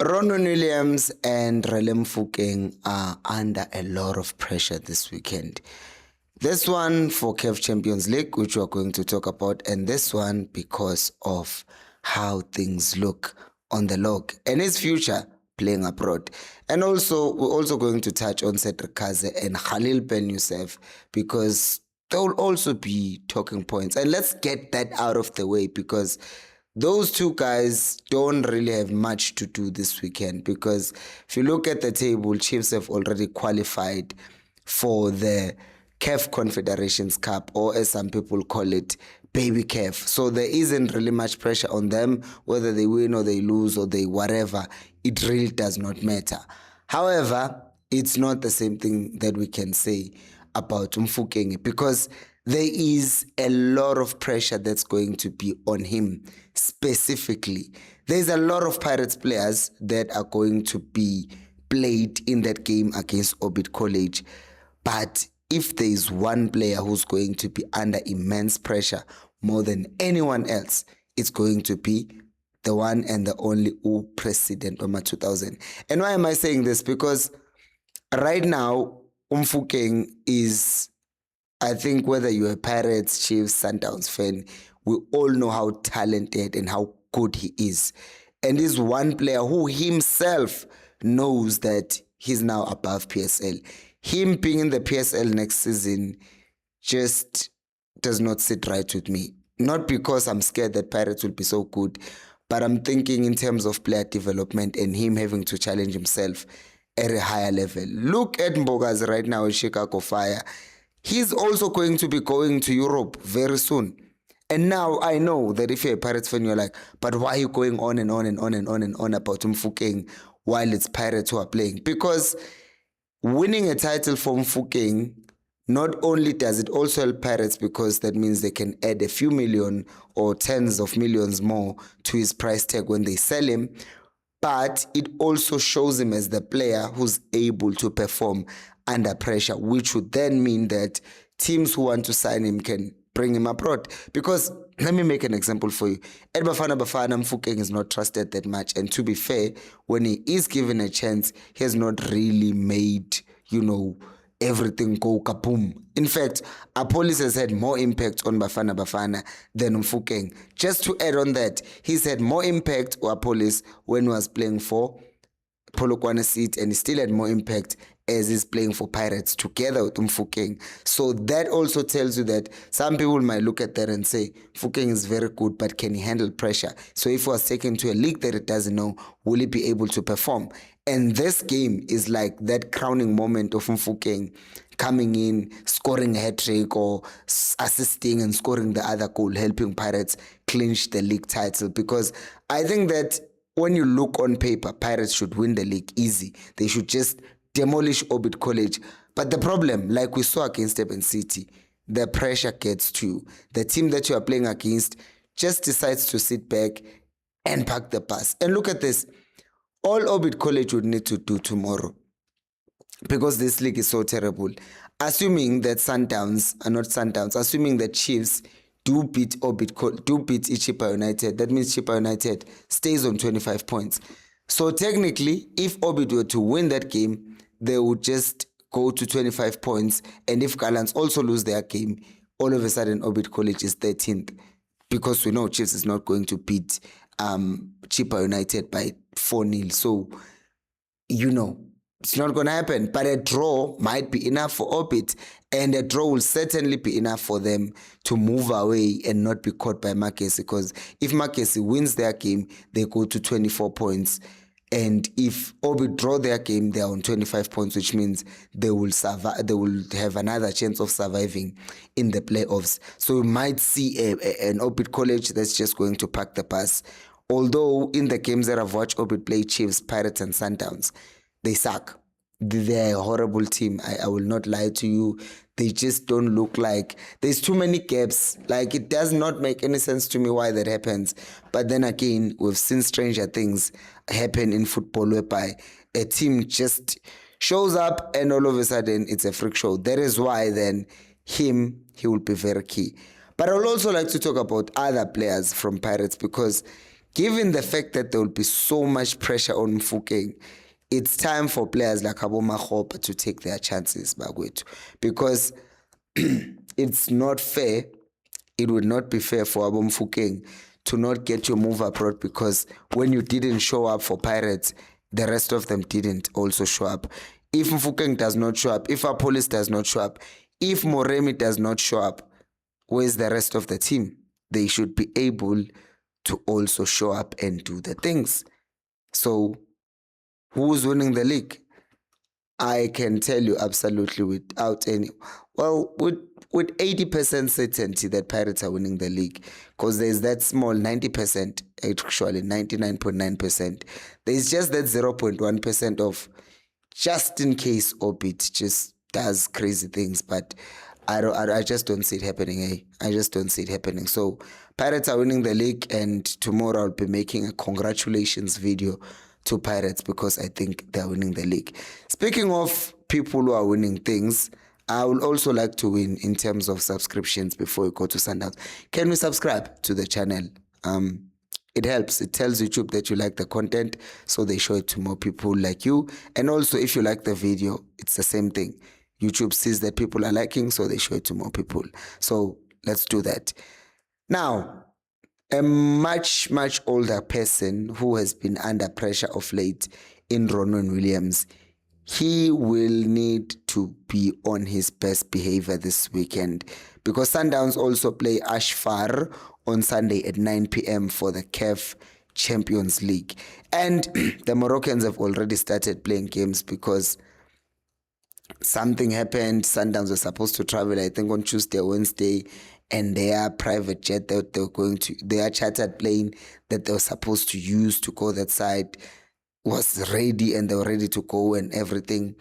Ronwen Williams and Relem Fukeng are under a lot of pressure this weekend. This one for CAF Champions League, which we're going to talk about, and this one because of how things look on the log and his future playing abroad. And also, we're also going to touch on Cedric Kaze and Khalil Ben Youssef because there will also be talking points. And let's get that out of the way because those two guys don't really have much to do this weekend because if you look at the table, Chiefs have already qualified for the CAF Confederations Cup, or as some people call it, Baby CAF. So there isn't really much pressure on them, whether they win or they lose or they whatever. It really does not matter. However, it's not the same thing that we can say about Mfukeng because there is a lot of pressure that's going to be on him specifically. There's a lot of Pirates players that are going to be played in that game against Orbit College. But if there is one player who's going to be under immense pressure more than anyone else, it's going to be the one and the only President Oma 2000. And why am I saying this? Because right now, Mfukeng is, I think whether you're a Pirates, Chiefs, Sundowns fan, we all know how talented and how good he is. And he's one player who himself knows that he's now above PSL. Him being in the PSL next season just does not sit right with me. Not because I'm scared that Pirates will be so good, but I'm thinking in terms of player development and him having to challenge himself at a higher level. Look at Mbogazi right now at Chicago Fire. He's also going to be going to Europe very soon. And now I know that if you're a Pirates fan, you're like, but why are you going on and on and on and on and on about Mfukeng while it's Pirates who are playing? Because winning a title for Mfukeng, not only does it also help Pirates because that means they can add a few million or tens of millions more to his price tag when they sell him, but it also shows him as the player who's able to perform under pressure, which would then mean that teams who want to sign him can bring him abroad. Because let me make an example for you. At Bafana Bafana, Mfukeng is not trusted that much. And to be fair, when he is given a chance, he has not really made, everything go kaboom. In fact, Apolis has had more impact on Bafana Bafana than Mfukeng. Just to add on that, he's had more impact on Apolis when he was playing for Polokwane City, and he still had more impact as he's playing for Pirates together with Mfukeng. So that also tells you that some people might look at that and say, Mfukeng is very good, but can he handle pressure? So if he was taken to a league that it doesn't know, will he be able to perform? And this game is like that crowning moment of Mfukeng coming in, scoring a hat-trick or assisting and scoring the other goal, helping Pirates clinch the league title. Because I think that when you look on paper, Pirates should win the league easy. They should just demolish Orbit College. But the problem, like we saw against Durban City, the pressure gets to you. The team that you are playing against just decides to sit back and park the bus. And look at this. All Orbit College would need to do tomorrow, because this league is so terrible, assuming that assuming that Chiefs do beat Chippa United, that means Chippa United stays on 25 points. So technically, if Orbit were to win that game, they would just go to 25 points. And if Gallants also lose their game, all of a sudden Orbit College is 13th, because we know Chiefs is not going to beat Chippa United by 4-0. So, it's not going to happen. But a draw might be enough for Orbit, and a draw will certainly be enough for them to move away and not be caught by Makesi. Because if Makesi wins their game, they go to 24 points. And if Orbit draw their game, they are on 25 points, which means they will survive. They will have another chance of surviving in the playoffs. So we might see an Orbit College that's just going to pack the bus. Although in the games that I've watched Orbit play, Chiefs, Pirates, and Sundowns, they suck. They're a horrible team. I will not lie to you. They just don't look like... There's too many gaps. Like, it does not make any sense to me why that happens. But then again, we've seen stranger things happen in football, whereby a team just shows up and all of a sudden it's a freak show. That is why then he will be very key. But I would also like to talk about other players from Pirates, because given the fact that there will be so much pressure on Mfukeng, it's time for players like Abo Makgopa to take their chances, Bagwethu, because it's not fair. It would not be fair for Abo Mfukeng to not get your move abroad, because when you didn't show up for Pirates, the rest of them didn't also show up. If Mfukeng does not show up, if Apolis does not show up, if Moremi does not show up, where's the rest of the team? They should be able to also show up and do the things. So who's winning the league? I can tell you absolutely without any, with 80% certainty that Pirates are winning the league, because there's that small 90%, actually 99.9%. There's just that 0.1% of just in case Orbit just does crazy things, but I just don't see it happening. I just don't see it happening. So Pirates are winning the league, and tomorrow I'll be making a congratulations video to Pirates because I think they're winning the league. Speaking of people who are winning things, I would also like to win in terms of subscriptions before we go to Sundowns. Can we subscribe to the channel? It helps. It tells YouTube that you like the content, so they show it to more people like you. And also, if you like the video, it's the same thing. YouTube sees that people are liking, so they show it to more people. So let's do that. Now, a much older person who has been under pressure of late in Ronwen Williams, he will need to be on his best behavior this weekend, because Sundowns also play Ashfar on Sunday at 9 p.m. for the CAF Champions League. And the Moroccans have already started playing games because something happened. Sundowns were supposed to travel, I think, on Tuesday or Wednesday, and their private jet that they were going to, their chartered plane that they were supposed to use to go that side was ready, and they were ready to go and everything,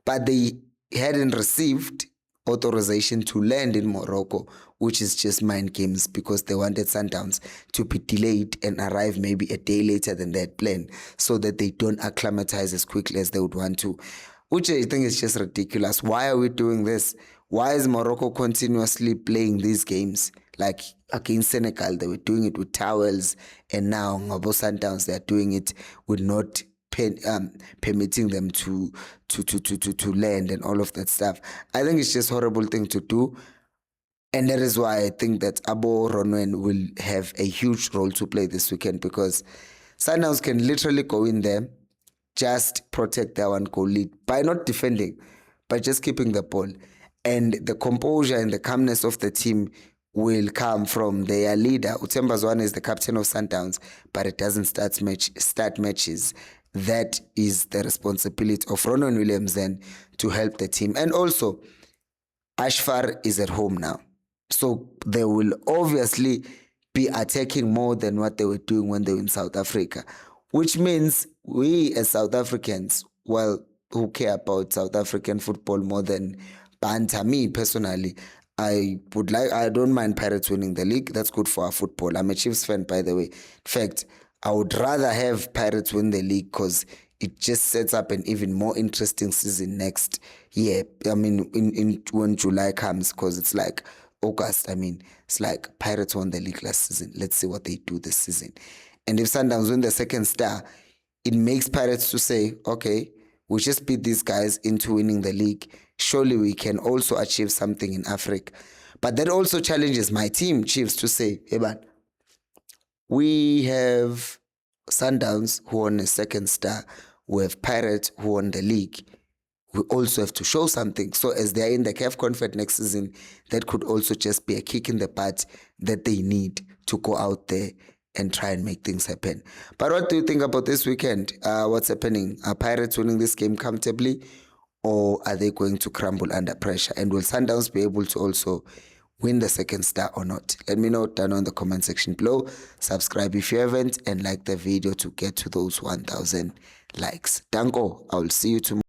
but they hadn't received authorization to land in Morocco, which is just mind games, because they wanted Sundowns to be delayed and arrive maybe a day later than they had planned, so that they don't acclimatize as quickly as they would want to, which I think is just ridiculous. Why are we doing this? Why is Morocco continuously playing these games? Like against Senegal, they were doing it with towels, and now Ngabo Sundowns, they're doing it with not permitting them to land and all of that stuff. I think it's just a horrible thing to do, and that is why I think that Abo Ronwen will have a huge role to play this weekend, because Sundowns can literally go in there, just protect their one goal lead by not defending, but just keeping the ball, and the composure and the calmness of the team will come from their leader. Utemba Zwane is the captain of Sundowns, but it doesn't start matches. That is the responsibility of Ronwen Williams then to help the team. And also, Ashfar is at home now, so they will obviously be attacking more than what they were doing when they were in South Africa, which means we as South Africans, well, who care about South African football more than banter, me personally, I don't mind Pirates winning the league. That's good for our football. I'm a Chiefs fan, by the way. In fact, I would rather have Pirates win the league, because it just sets up an even more interesting season next year. I mean, when July comes, because it's like August. I mean, it's like Pirates won the league last season. Let's see what they do this season. And if Sundowns win the second star, it makes Pirates to say, okay, we just beat these guys into winning the league. Surely we can also achieve something in Africa. But that also challenges my team, Chiefs, to say, hey, man, we have Sundowns who won a second star. We have Pirates who won the league. We also have to show something. So as they're in the CAF Confed next season, that could also just be a kick in the butt that they need to go out there and try and make things happen. But what do you think about this weekend? What's happening? Are Pirates winning this game comfortably, or are they going to crumble under pressure? And will Sundowns be able to also win the second star or not? Let me know down in the comment section below. Subscribe if you haven't, and like the video to get to those 1,000 likes. Danko, I will see you tomorrow.